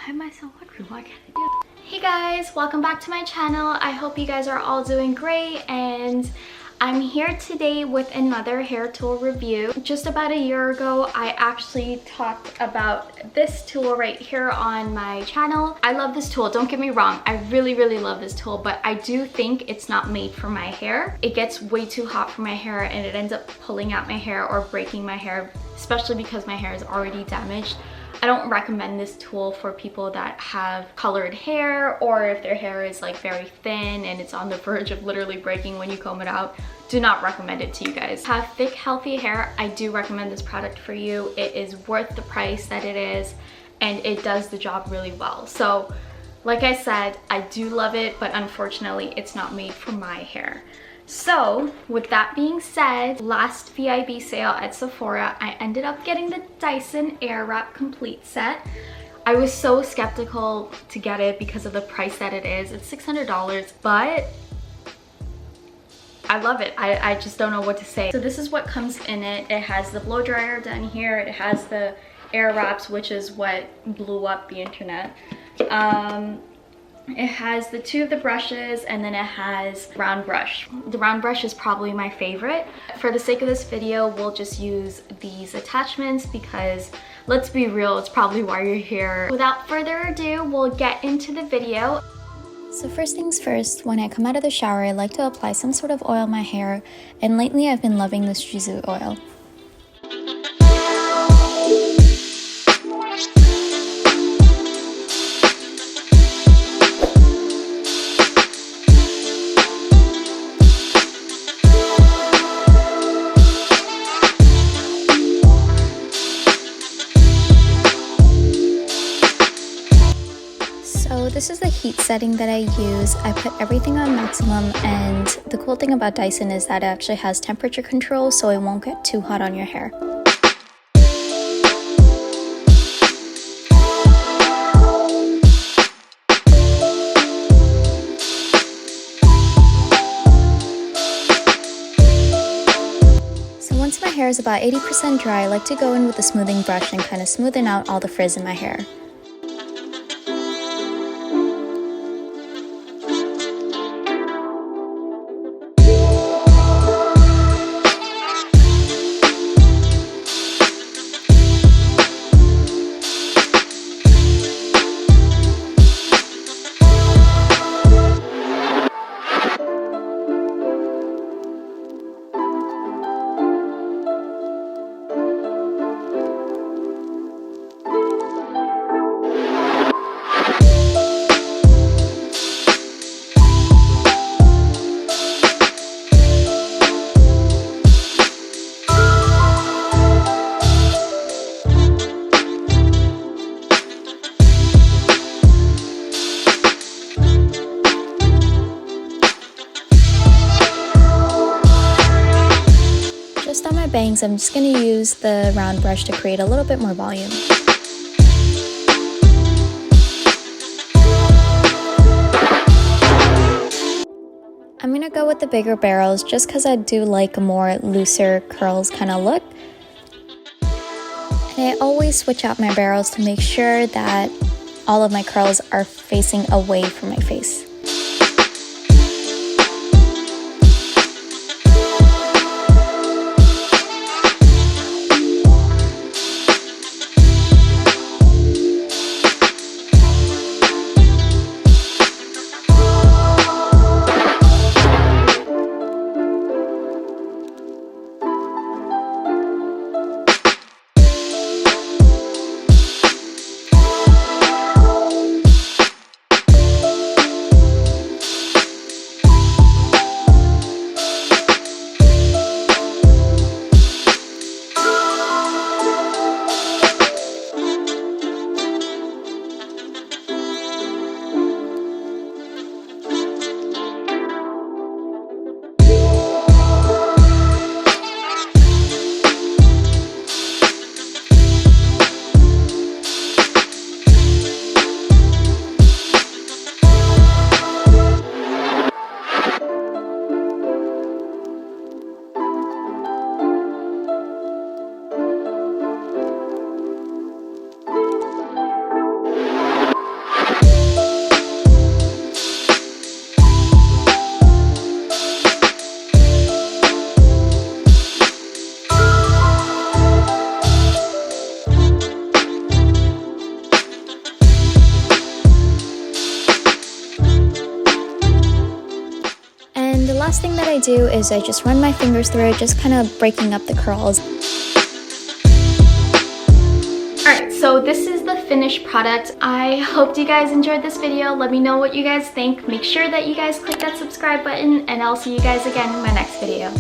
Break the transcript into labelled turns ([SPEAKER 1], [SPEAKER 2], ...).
[SPEAKER 1] Why am I so hungry? Why can't I do it? Hey guys, welcome back to my channel. I hope you guys are all doing great, and I'm here today with another hair tool review. Just about a year ago, I actually talked about this tool right here on my channel. I love this tool, don't get me wrong. I really love this tool, but I do think it's not made for my hair. It gets way too hot for my hair and it ends up pulling out my hair or breaking my hair, especially because my hair is already damaged. I don't recommend this tool for people that have colored hair, or if their hair is like very thin and it's on the verge of literally breaking when you comb it out. Do not recommend it to you guys. Have thick, healthy hair, I do recommend this product for you. It is worth the price that it is, and it does the job really well. So like I said, I do love it, but unfortunately it's not made for my hair. So with that being said, last VIB sale at Sephora, I ended up getting the Dyson Airwrap complete set. I was so skeptical to get it because of the price that it is. It's $600, but I love it. I just don't know what to say. So this is what comes in it. It has the blow dryer down here. It has the air wraps, which is what blew up the internet. It has the two of the brushes, and then it has round brush. The round brush is probably my favorite. For the sake of this video, we'll just use these attachments because let's be real, it's probably why you're here. Without further ado, we'll get into the video. So first things first, when I come out of the shower, I like to apply some sort of oil on my hair, and lately I've been loving this Yuzu oil. So this is the heat setting that I use. I put everything on maximum, and the cool thing about Dyson is that it actually has temperature control, so it won't get too hot on your hair. So once my hair is about 80% dry, I like to go in with a smoothing brush and kind of smoothen out all the frizz in my hair. On my bangs, I'm just going to use the round brush to create a little bit more volume. I'm going to go with the bigger barrels just because I do like a more looser curls kind of look. And I always switch out my barrels to make sure that all of my curls are facing away from my face.
[SPEAKER 2] And the last thing that I do is I just run my fingers through it, just kind of breaking up the curls.
[SPEAKER 1] Alright, so this is the finished product. I hope you guys enjoyed this video. Let me know what you guys think. Make sure that you guys click that subscribe button, and I'll see you guys again in my next video.